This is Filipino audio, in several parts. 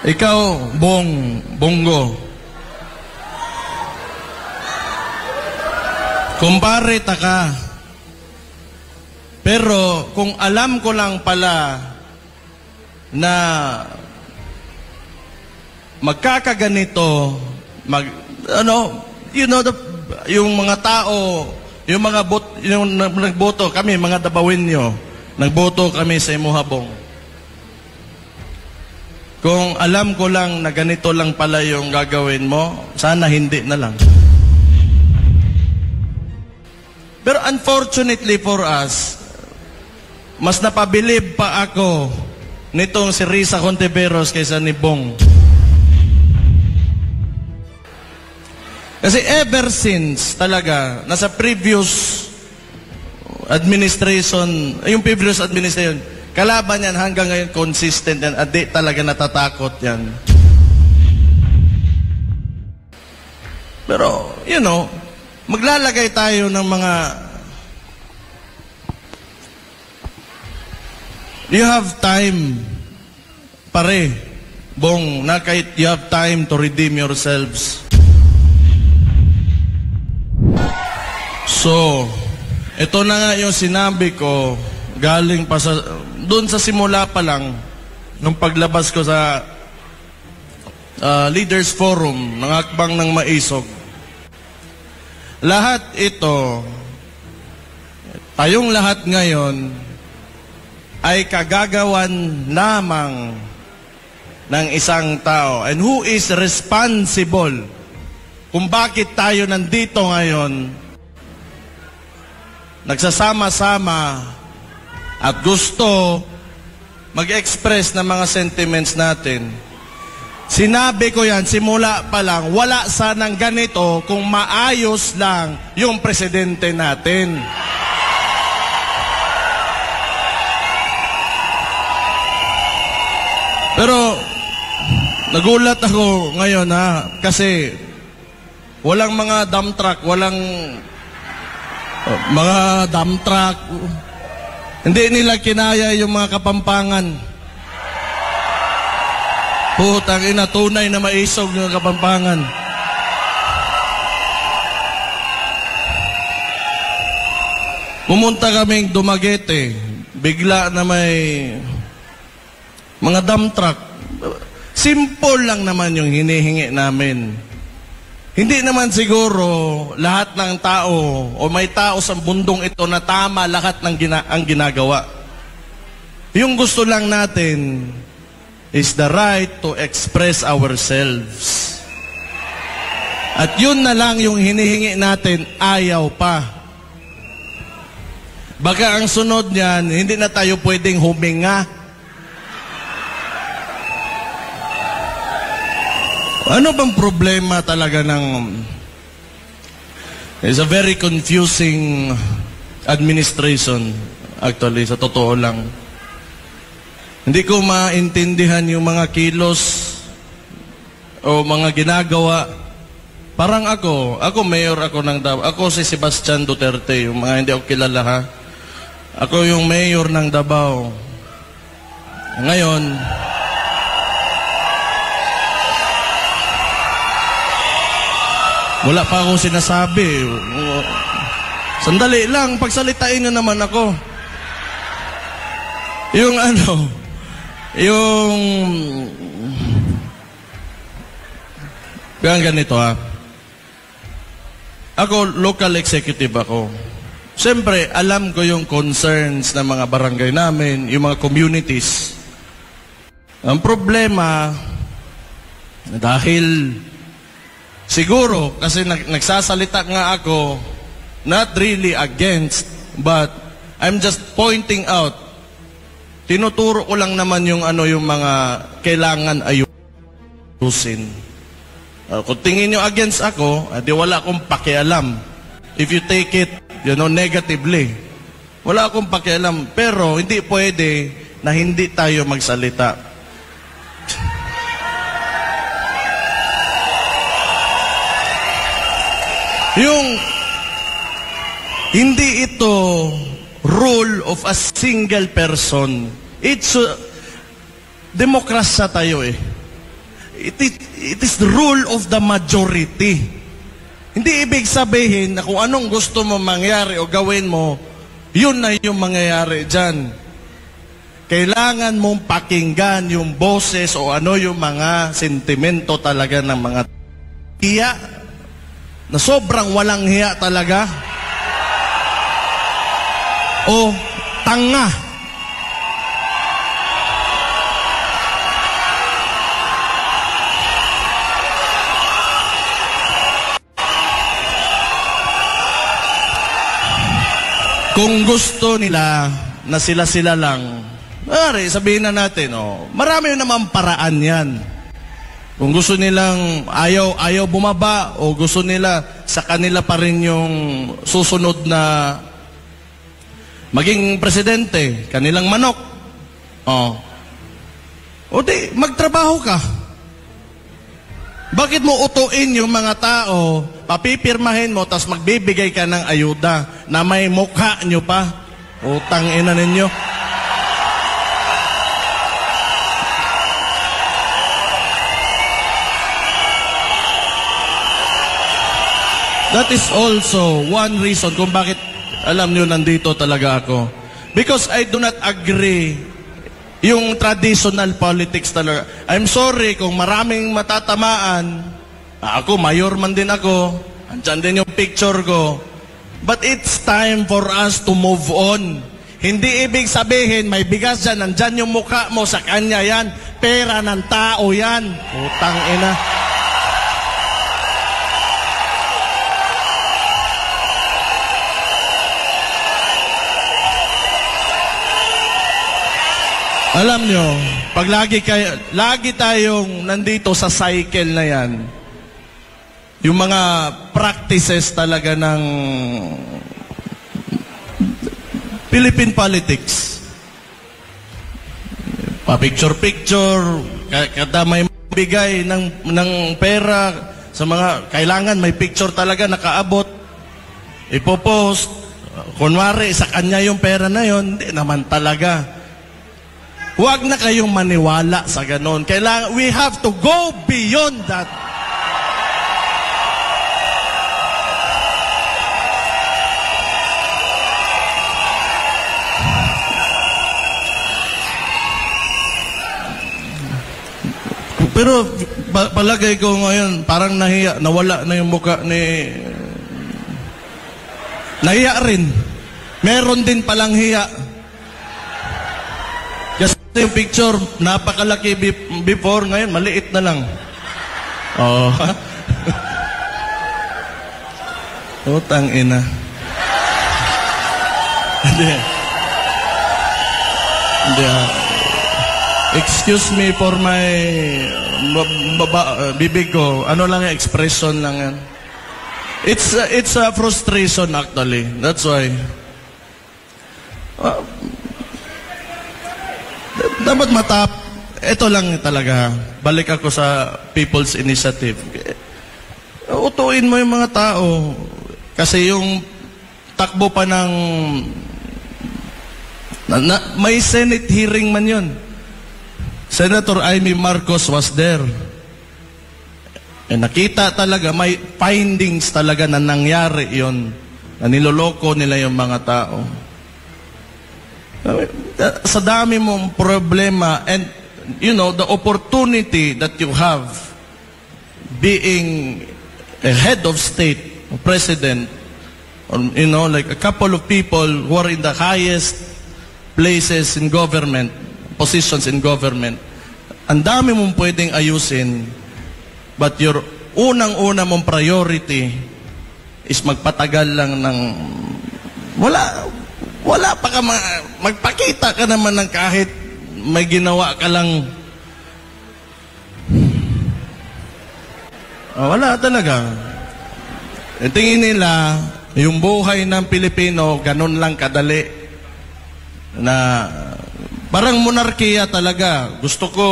Ikaw, Bongo. Kumpare ka. Pero kung alam ko lang pala na magkakaganito, yung mga tao, yung nagboto kami, mga Dabawinyo, nagboto kami sa Imuhabong. Kung alam ko lang na ganito lang pala yung gagawin mo, sana hindi na lang. Pero unfortunately for us, mas napabilib pa ako nitong si Risa Contiveros kaysa ni Bong. Kasi ever since talaga, nasa previous administration, kalaban yan hanggang ngayon consistent yan at di talaga natatakot yan. Pero, maglalagay tayo ng mga you have time pare, Bong, na kahit you have time to redeem yourselves. So, ito na nga yung sinabi ko galing pa doon sa simula pa lang nung paglabas ko sa Leaders Forum ng Hakbang ng Maisog. Lahat ito, tayong lahat ngayon ay kagagawan lamang ng isang tao. And who is responsible kung bakit tayo nandito ngayon, nagsasama-sama at gusto mag-express ng mga sentiments natin. Sinabi ko yan, simula pa lang, wala sanang ganito kung maayos lang yung presidente natin. Pero, nagulat ako ngayon kasi walang mga dump truck, mga dump truck. Hindi nila kinaya yung mga Kapampangan. Putang ina, tunay na maisog yung Kapampangan. Pumunta kaming Dumaguete. Bigla na may mga dump truck. Simple lang naman yung hinihingi namin. Hindi naman siguro lahat ng tao o may tao sa bundong ito na tama lahat ng ang ginagawa. Yung gusto lang natin is the right to express ourselves. At yun na lang yung hinihingi natin, ayaw pa. Baka ang sunod niyan, hindi na tayo pwedeng huminga. Ano bang problema talaga ng... It's a very confusing administration, actually, sa totoo lang. Hindi ko maintindihan yung mga kilos o mga ginagawa. Parang ako mayor ako ng Davao. Ako si Sebastian Duterte, yung mga hindi ako kilala ha. Ako yung mayor ng Davao. Ngayon, wala pa akong sinasabi. Sandali lang, pagsalitain nyo naman ako. Ganito Ako, local executive ako. Siyempre, alam ko yung concerns ng mga barangay namin, yung mga communities. Ang problema, dahil siguro, kasi nagsasalita nga ako, not really against, but I'm just pointing out, tinuturo ko lang naman yung yung mga kailangan ayusin. Kung tingin nyo against ako, di wala akong pakialam. If you take it, negatively, wala akong pakialam. Pero hindi pwede na hindi tayo magsalita. Hindi ito rule of a single person. It's demokrasya tayo it is the rule of the majority. Hindi ibig sabihin na kung anong gusto mo mangyari o gawin mo, yun na yung mangyayari dyan. Kailangan mong pakinggan yung boses o ano yung mga sentimento talaga ng mga hiya, na sobrang walang hiya talaga, o tanga. Kung gusto nila na sila-sila lang, sabihin na natin, marami naman paraan yan. Kung gusto nilang ayaw bumaba, o gusto nila sa kanila pa rin yung susunod na maging presidente, kanilang manok, o di, magtrabaho ka. Bakit mo utuin yung mga tao, papipirmahin mo, tapos magbibigay ka ng ayuda na may mukha nyo pa? Utang ina ninyo. That is also one reason kung bakit, alam nyo, nandito talaga ako. Because I do not agree yung traditional politics talaga. I'm sorry kung maraming matatamaan. Ako, mayor man din ako. Andyan din yung picture ko. But it's time for us to move on. Hindi ibig sabihin, may bigas dyan, nandyan yung mukha mo, sa kanya yan. Pera ng tao yan. Utang ina. Alam nyo, pag lagi tayong nandito sa cycle na yan, yung mga practices talaga ng Philippine politics, pa-picture-picture, kada may bigay ng pera sa mga kailangan, may picture talaga nakaabot, ipopost, kunwari sa kanya yung pera na yon, hindi naman talaga. Huwag na kayong maniwala sa ganon. Kailangan, we have to go beyond that. Pero palagay ko ngayon, parang nahiya, nawala na yung mukha ni... Nahiya rin. Meron din palang hiya. Kasi yung picture, napakalaki before, ngayon maliit na lang. Oh. Utang ina. Hindi. Excuse me for my bibig ko. Ano lang yung expression lang yan. It's a frustration actually. That's why. Dapat ito lang talaga. Balik ako sa People's Initiative. Utuin mo yung mga tao. Kasi yung takbo pa ng... may Senate hearing man yun. Senator Amy Marcos was there. Nakita talaga, may findings talaga na nangyari yon, na niloloko nila yung mga tao. Sa dami mong problema, and you know, the opportunity that you have being a head of state, a president, or, you know, like a couple of people who are in the highest places in government, positions in government, ang dami mong pwedeng ayusin, but your unang-una mong priority is magpatagal lang ng wala pa ka magpakita ka naman ng kahit may ginawa ka lang. Wala talaga. Tingin nila yung buhay ng Pilipino ganun lang kadali, na parang monarkiya talaga. Gusto ko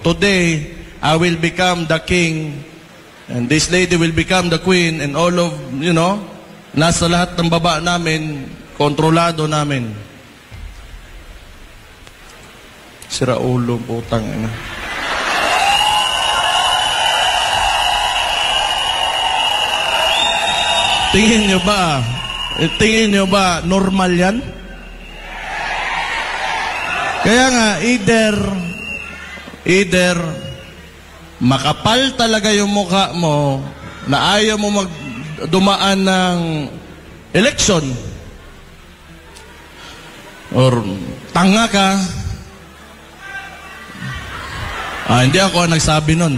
today I will become the king and this lady will become the queen, and all of, you know, nasa lahat ng baba namin, kontrolado namin. Sira ulo, putang ina. tingin nyo ba normal yan? Kaya nga, either makapal talaga yung mukha mo na ayaw mo dumaan ng election, or tanga ka. Hindi ako ang nagsabi nun.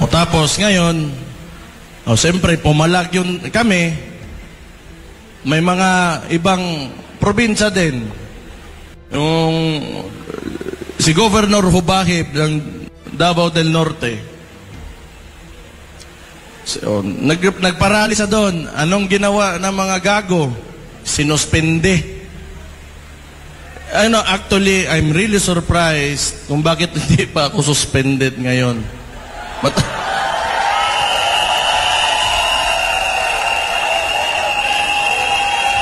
O tapos ngayon, siyempre pumalag yun kami. May mga ibang probinsya din. Yung si Governor Hubahib ng Davao del Norte. So, nagparalisa doon. Anong ginawa ng mga gago? Sinuspende. Actually, I'm really surprised kung bakit hindi pa ako suspended ngayon.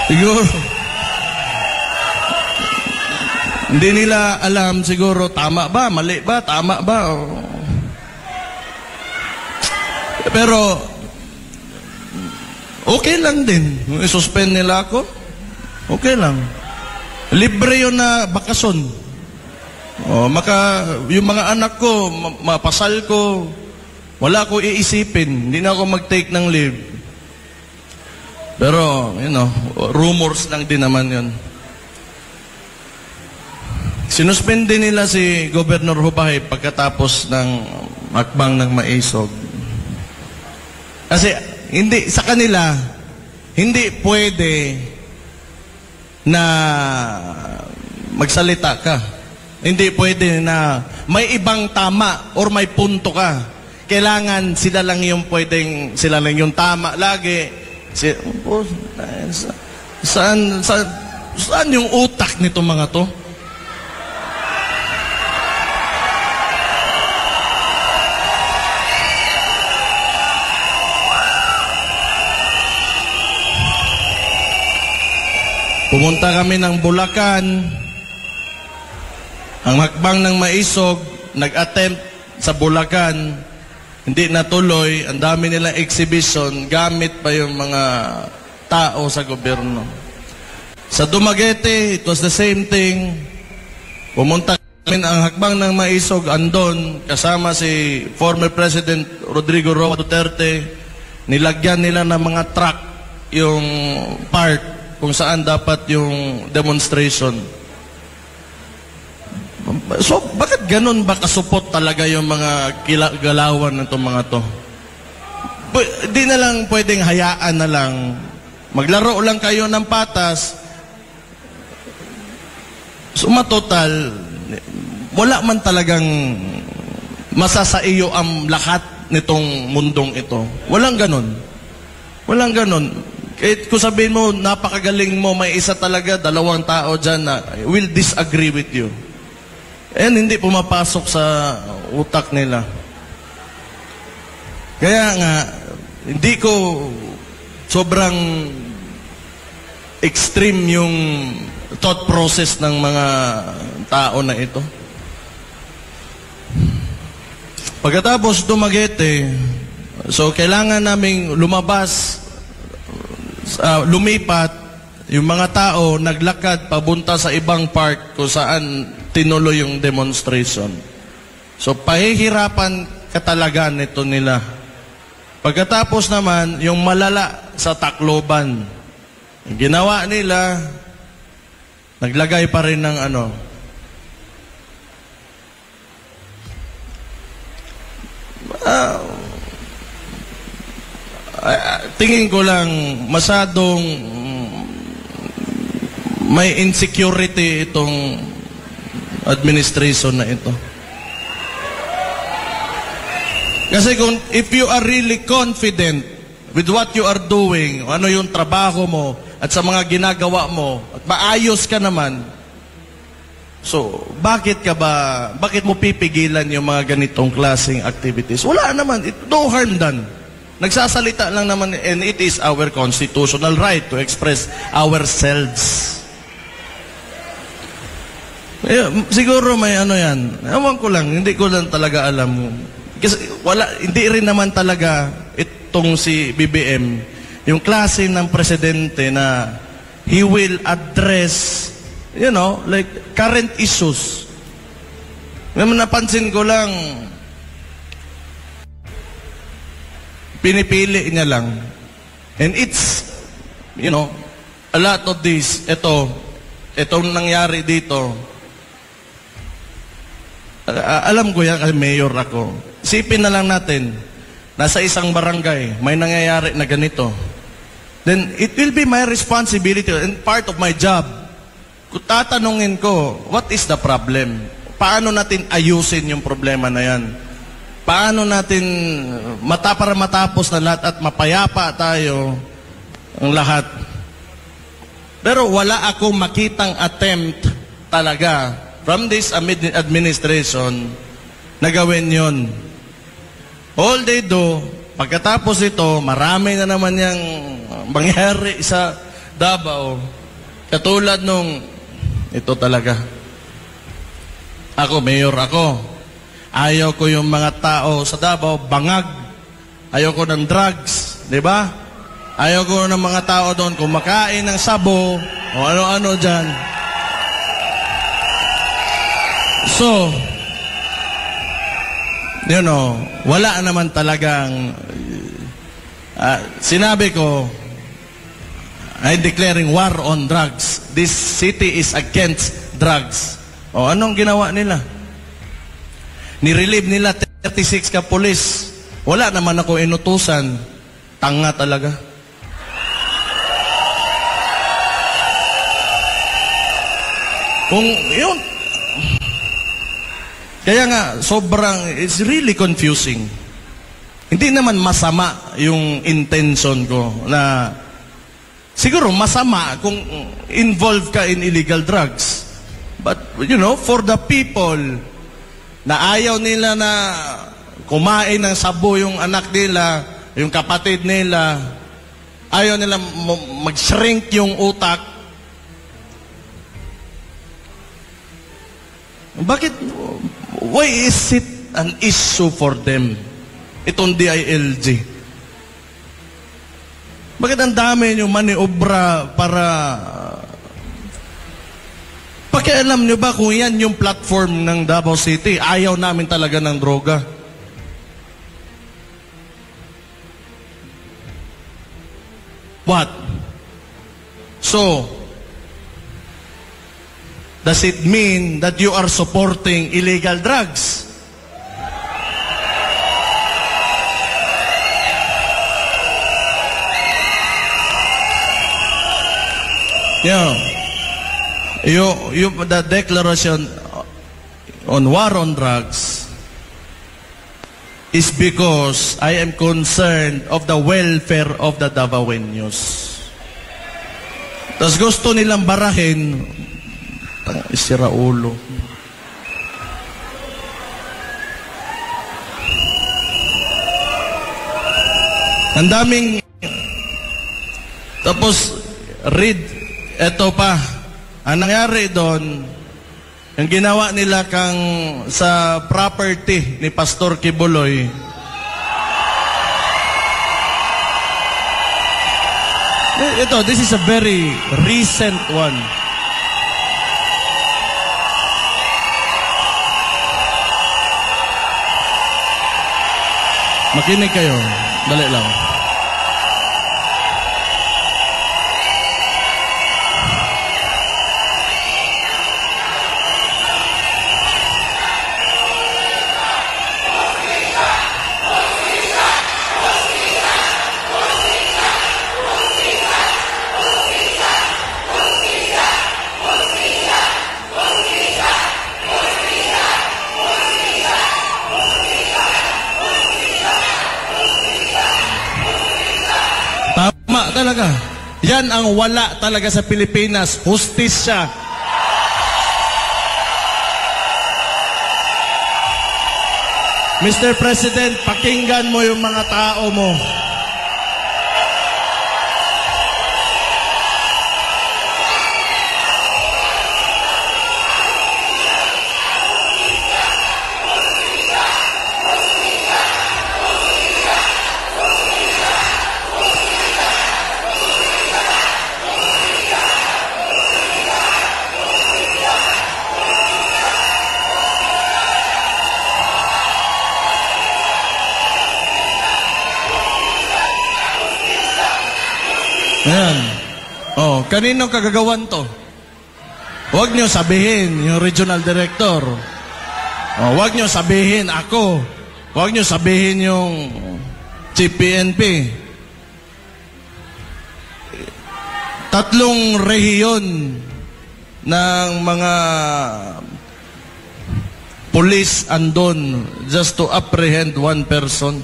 Siguro, hindi nila alam siguro tama ba, mali ba, tama ba. Pero, okay lang din. I-suspend nila ako, okay lang. Libre yun na bakasyon. Yung mga anak ko, mapasal ko, wala ko iisipin. Hindi na ako mag-take ng leave. Pero, rumors lang din naman yun. Sinuspende nila si Governor Hubahib pagkatapos ng hakbang ng Maisog. Kasi, sa kanila, hindi pwede na magsalita ka. Hindi pwede na may ibang tama or may punto ka. Kailangan sila lang yung tama lagi. Saan yung utak nito mga to? Pumunta kami ng Bulacan. Ang hakbang ng Maisog, nag-attempt sa Bulacan, hindi natuloy. Ang dami nilang exhibition, gamit pa yung mga tao sa gobyerno. Sa Dumaguete, it was the same thing. Pumunta kami ang hakbang ng Maisog, andon, kasama si former President Rodrigo Roa Duterte. Nilagyan nila ng mga truck yung part kung saan dapat yung demonstration. So, bakit ganun ba kasupot talaga yung mga galawan ng itong mga to? Di na lang pwedeng hayaan na lang. Maglaro lang kayo ng patas. So, matotal, wala man talagang masasaiyo ang lahat nitong mundong ito. Walang ganun. Walang ganun. Kahit kung sabihin mo, napakagaling mo, may isa talaga, 2 tao dyan na will disagree with you. And hindi pumapasok sa utak nila. Kaya nga, hindi ko sobrang extreme yung thought process ng mga tao na ito. Pagkatapos Dumaguete, so kailangan naming lumabas, lumipat, yung mga tao naglakad pabunta sa ibang part kung saan tinuloy yung demonstration. So pahihirapan ka talaga nito nila. Pagkatapos naman, yung malala sa Tacloban, ginawa nila, naglagay pa rin ng tingin ko lang masadong may insecurity itong administration na ito. Kasi if you are really confident with what you are doing, ano yung trabaho mo at sa mga ginagawa mo at maayos ka naman, so bakit mo pipigilan yung mga ganitong klaseng activities? Wala naman, no harm done. Nagsasalita lang naman, and it is our constitutional right to express ourselves. Siguro may ano yan. Ewan ko lang, hindi ko lang talaga alam. Kasi hindi rin naman talaga itong si BBM, yung klase ng presidente na he will address, like current issues. Napansin ko lang, pinipili niya lang. And it's, a lot of this, itong nangyari dito, alam ko yan kasi mayor ako. Isipin na lang natin, nasa isang barangay, may nangyayari na ganito. Then, it will be my responsibility and part of my job. Kung tatanungin ko, what is the problem? Paano natin ayusin yung problema na yan? Paano natin para matapos na lahat at mapayapa tayo ang lahat? Pero wala akong makitang attempt talaga from this administration na gawin yun. All they do, pagkatapos ito, marami na naman yung mangyari sa Davao. Katulad nung, ito talaga. Ako, mayor ako. Ayaw ko yung mga tao sa Davao, bangag. Ayaw ko ng drugs, di ba? Ayaw ko ng mga tao doon kumakain ng sabo o ano-ano dyan. So, wala naman talagang sinabi ko, I'm declaring war on drugs. This city is against drugs. O anong ginawa nila? Nirelieve nila 36 ka pulis. Wala naman ako inutusan. Tanga talaga. Kung yun, kaya nga, it's really confusing. Hindi naman masama yung intention ko na, siguro masama kung involved ka in illegal drugs. But, for the people na ayaw nila na kumain ng sabo yung anak nila, yung kapatid nila, ayaw nila mag-shrink yung utak. Bakit? Why is it an issue for them? Itong DILG. Bakit ang dami nyo maniobra para... Pakialam nyo ba kung yan yung platform ng Davao City? Ayaw namin talaga ng droga. What? So, does it mean that you are supporting illegal drugs? The declaration on war on drugs is because I am concerned of the welfare of the Davaoenos. Tapos gusto nilang barahin, isira ulo. Ang daming, tapos read, eto pa. Ang nangyari doon, ang ginawa nila sa property ni Pastor Kibuloy, this is a very recent one. Makinig kayo. Dali lang. Talaga. Yan ang wala talaga sa Pilipinas. Hustisya. Mr. President, pakinggan mo yung mga tao mo. Ayan. Oh, kanino kagagawan to? Huwag nyo sabihin yung regional director. Oh, huwag nyo sabihin ako. Huwag nyo sabihin yung Chief PNP. 3 rehiyon ng mga police andon just to apprehend 1 person.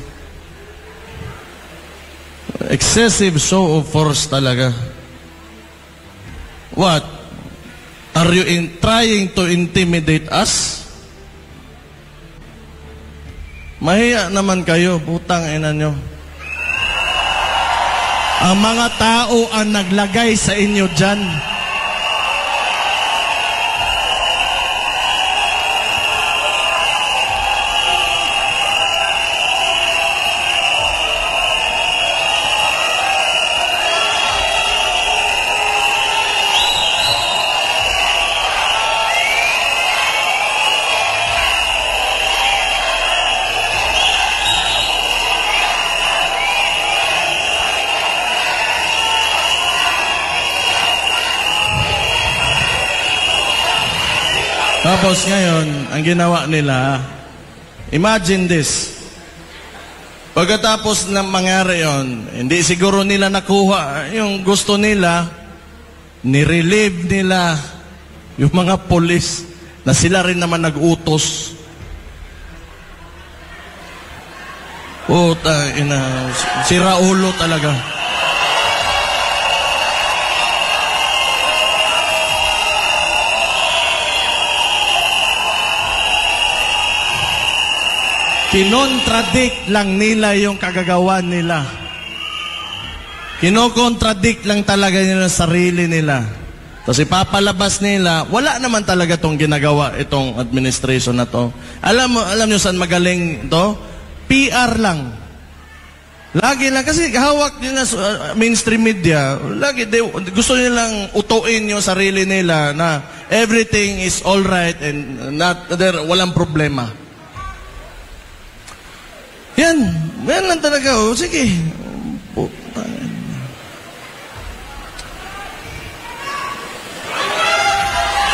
Excessive show of force talaga. What? Are you trying to intimidate us? Mahiya naman kayo, putang ina nyo. Ang mga tao ang naglagay sa inyo dyan. Tapos ngayon, ang ginawa nila, imagine this. Pagkatapos ng mangyari yon, hindi siguro nila nakuha yung gusto nila, nirelieve nila yung mga polis na sila rin naman nag-utos. Puta, si Raulo talaga. Kinontradict lang nila yung kagagawan nila. Kinokontradict lang talaga nila sarili nila. Tapos ipapalabas nila, wala naman talaga tong ginagawa itong administration na to. Alam nyo saan magaling to? PR lang. Lagi lang, kasi hawak nila mainstream media, lagi gusto nilang utuin yung sarili nila na everything is all right and walang problema. Yan lang talaga. Oh. Sige.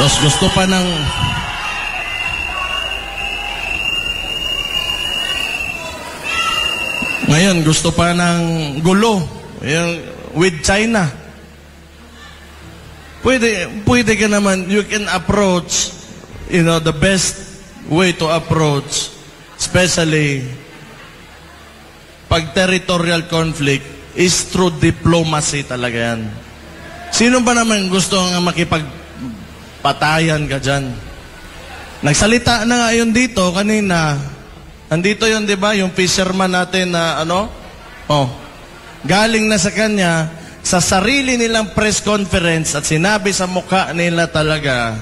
Tapos gusto pa ng ngayon, gusto pa ng gulo yung, with China. Pwede ka naman, you can approach, the best way to approach, especially pag territorial conflict, is through diplomacy talaga yan. Sino ba naman gusto nga makipagpatayan ka dyan? Nagsalita na nga yun dito kanina. Nandito yun, di ba? Yung fisherman natin na galing na sa kanya, sa sarili nilang press conference at sinabi sa mukha nila talaga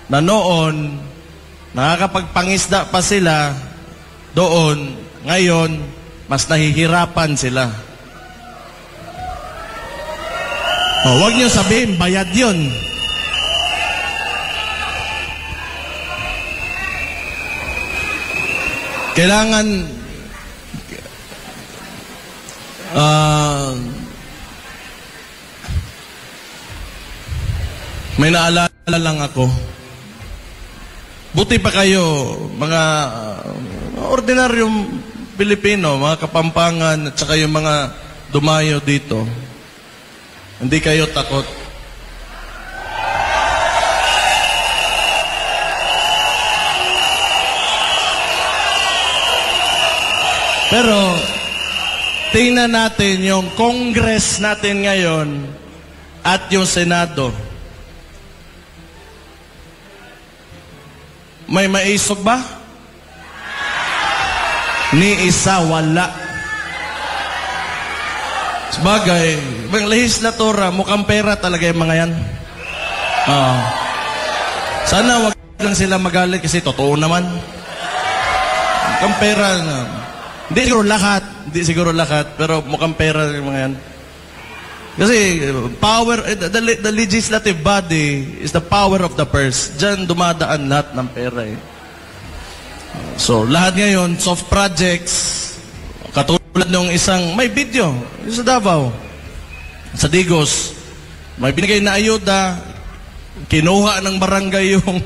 na noon, nakakapagpangisda pa sila doon, ngayon, mas nahihirapan sila. Huwag niyo sabihin, bayad yun. Kailangan may naalala lang ako. Buti pa kayo, mga ordinaryong Pilipino, mga Kapampangan, at saka yung mga dumayo dito. Hindi kayo takot. Pero, tingnan natin yung Congress natin ngayon at yung Senado. May maisog ba? Ni isa wala. Sabagay, mga lehislatura, mukhang pera talaga yung mga yan. Sana wag lang sila magalit kasi totoo naman. Mukhang pera na. Hindi siguro lahat, pero mukhang pera yung mga yan. Kasi power, the legislative body is the power of the purse. Diyan dumadaan lahat ng pera eh. So, lahat ngayon, soft projects, katulad ng isang, may video, yung sa Davao. Sa Digos, may binigay na ayuda, kinuha ng barangay yung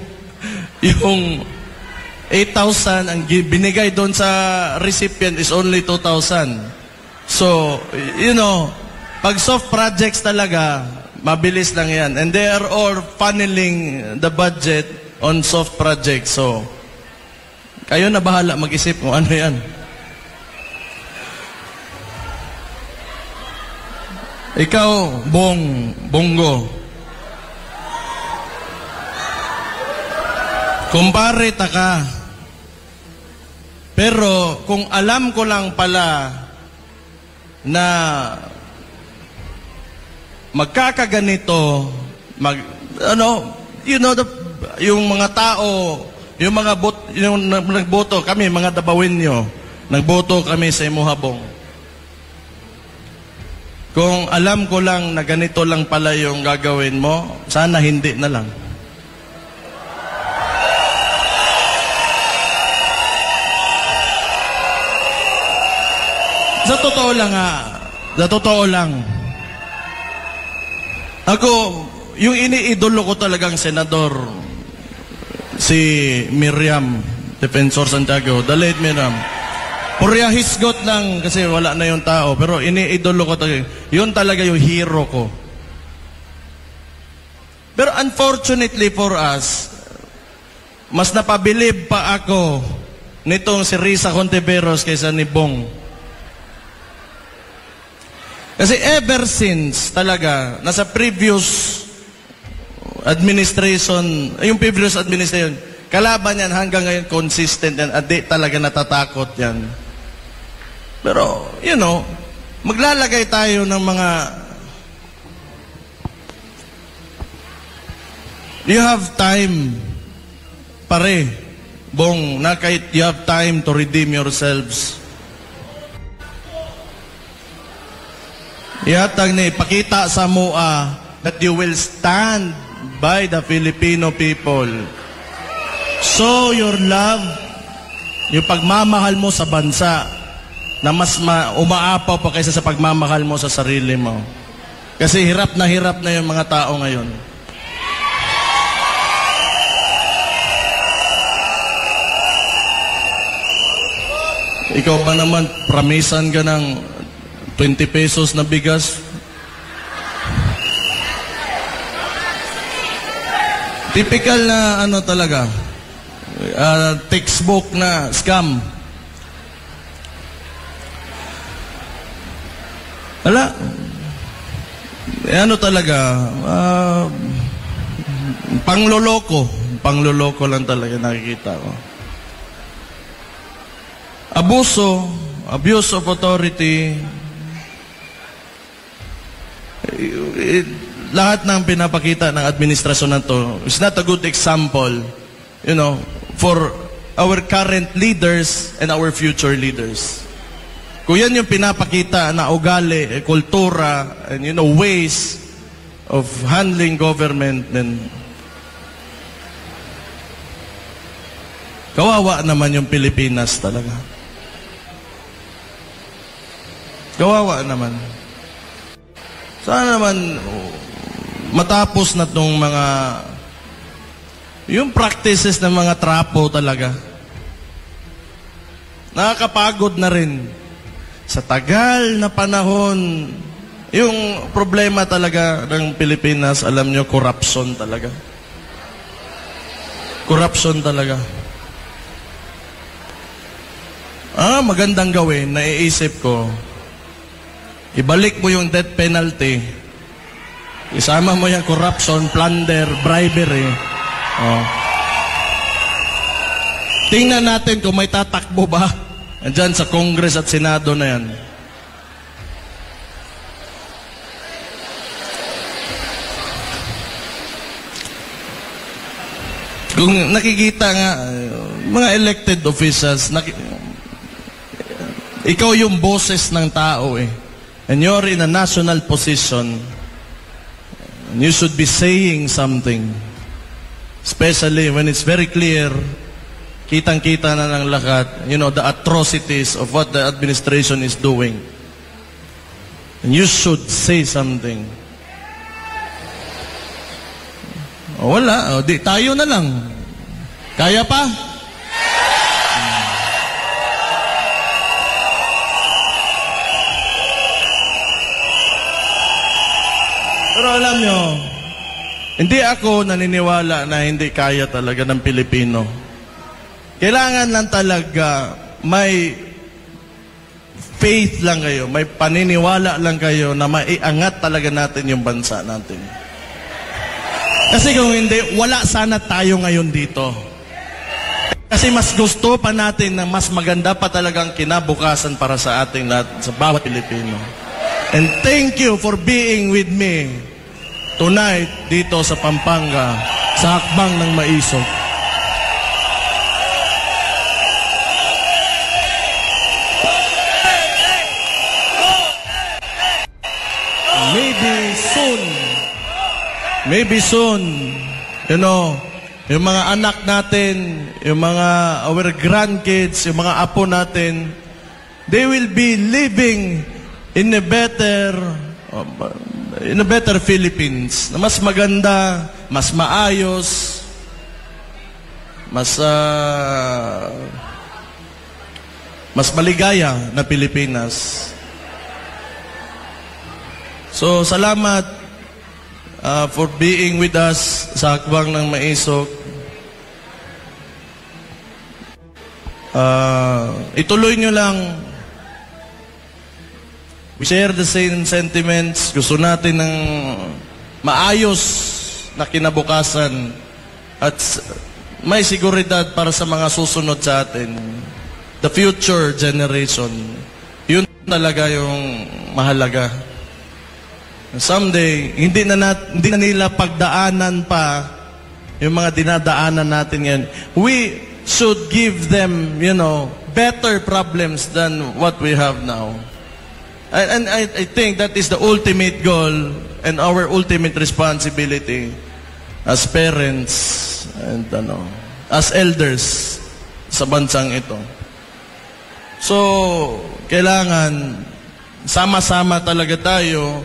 8,000, ang binigay doon sa recipient is only 2,000. So, pag soft projects talaga, mabilis lang yan. And they are all funneling the budget on soft projects. So, kayo na bahala mag-isip kung ano yan. Ikaw, Bongo. Kumpare ka. Pero kung alam ko lang pala na magkakaganito, yung mga tao, yung nagboto kami, mga Dabawinyo, nagboto kami sa Imuhabong. Kung alam ko lang na ganito lang pala yung gagawin mo, sana hindi na lang. Sa totoo lang, ako, yung iniidolo ko talagang senador, si Miriam Defensor Santiago, the late Miriam. Purya hisgot lang kasi wala na yung tao. Pero iniidolo ko talaga. Yun talaga yung hero ko. Pero unfortunately for us, mas napabilib pa ako nitong si Risa Contiveros kaysa ni Bong. Kasi ever since talaga, nasa previous administration, kalaban yan hanggang ngayon consistent yan. At di talaga natatakot yan. Pero, maglalagay tayo ng mga... You have time, pare, Bong, na kahit you have time to redeem yourselves. Ihatag na ipakita sa MOA that you will stand by the Filipino people. Show your love, yung pagmamahal mo sa bansa, na mas umaapaw pa kaysa sa pagmamahal mo sa sarili mo. Kasi hirap na yung mga tao ngayon. Ikaw ba naman, pramisan ka ng 20 pesos na bigas? Typical na talaga, textbook na scam. Wala. Talaga, pangloloko lang talaga nakikita ko. Abuse of authority, lahat ng pinapakita ng administrasyon na to is not a good example, for our current leaders and our future leaders. Kung yan yung pinapakita na ugali, kultura, and ways of handling government, then kawawa naman yung Pilipinas talaga. Kawawa naman. Sana naman matapos na tong yung practices ng mga trapo talaga. Nakakapagod na rin. Sa tagal na panahon, yung problema talaga ng Pilipinas, alam nyo, corruption talaga. Corruption talaga. Magandang gawin, naiisip ko, ibalik mo yung death penalty, isama mo yung corruption, plunder, bribery. Tingnan natin kung may tatakbo ba andyan sa Congress at Senado na yan. Kung nakikita nga, mga elected officials, ikaw yung boses ng tao and you're in a national position, and you should be saying something. Especially when it's very clear, kitang-kita na ng lahat, the atrocities of what the administration is doing. And you should say something. O wala, o di tayo na lang. Kaya pa? Pero alam nyo, hindi ako naniniwala na hindi kaya talaga ng Pilipino. Kailangan lang talaga may faith lang kayo, may paniniwala lang kayo na maiangat talaga natin yung bansa natin. Kasi kung hindi, wala sana tayo ngayon dito. Kasi mas gusto pa natin na mas maganda pa talagang kinabukasan para sa ating lahat, sa bawat Pilipino. And thank you for being with me tonight dito sa Pampanga, sa Hakbang ng Maisog. Maybe soon, you know, yung mga anak natin, yung mga our grandkids, yung mga apo natin, they will be living in a better Philippines, na mas maganda, mas maayos, mas maligaya na Pilipinas. So, salamat for being with us sa Hakbang ng Maisog. Ituloy nyo lang. We share the same sentiments. Gusto natin ng maayos na kinabukasan at may seguridad para sa mga susunod sa atin. The future generation. Yun talaga yung mahalaga. Someday, hindi na nila pagdaanan pa yung mga dinadaanan natin ngayon. We should give them, you know, better problems than what we have now. And I think that is the ultimate goal and our ultimate responsibility as parents and as elders sa bansang ito. So, kailangan sama-sama talaga tayo,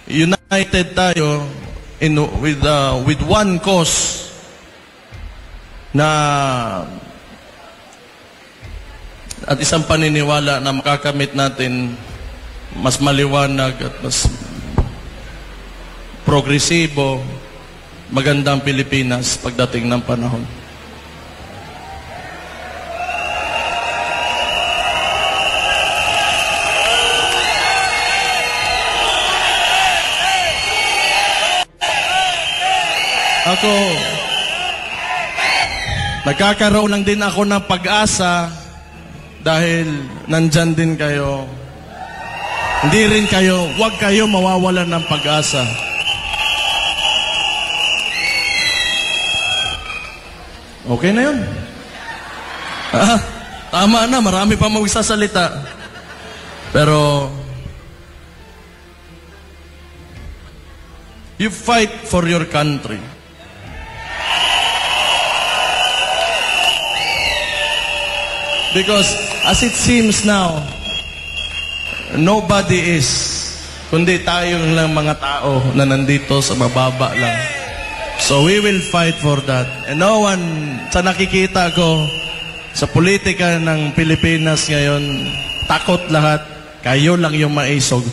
united tayo with one cause na at isang paniniwala na makakamit natin mas maliwanag at mas progresibo, magandang Pilipinas pagdating ng panahon. Ako, nagkakaroon lang din ako ng pag-asa dahil nandyan din kayo. Hindi rin kayo, huwag kayo mawawalan ng pag-asa. Okay na yun? Tama na, marami pa magsasalita. Pero, you fight for your country. Because as it seems now, nobody is, kundi tayo lang mga tao na nandito sa mababa lang. So we will fight for that. And no one, sa nakikita ko, sa politika ng Pilipinas ngayon, takot lahat, kayo lang yung maisog.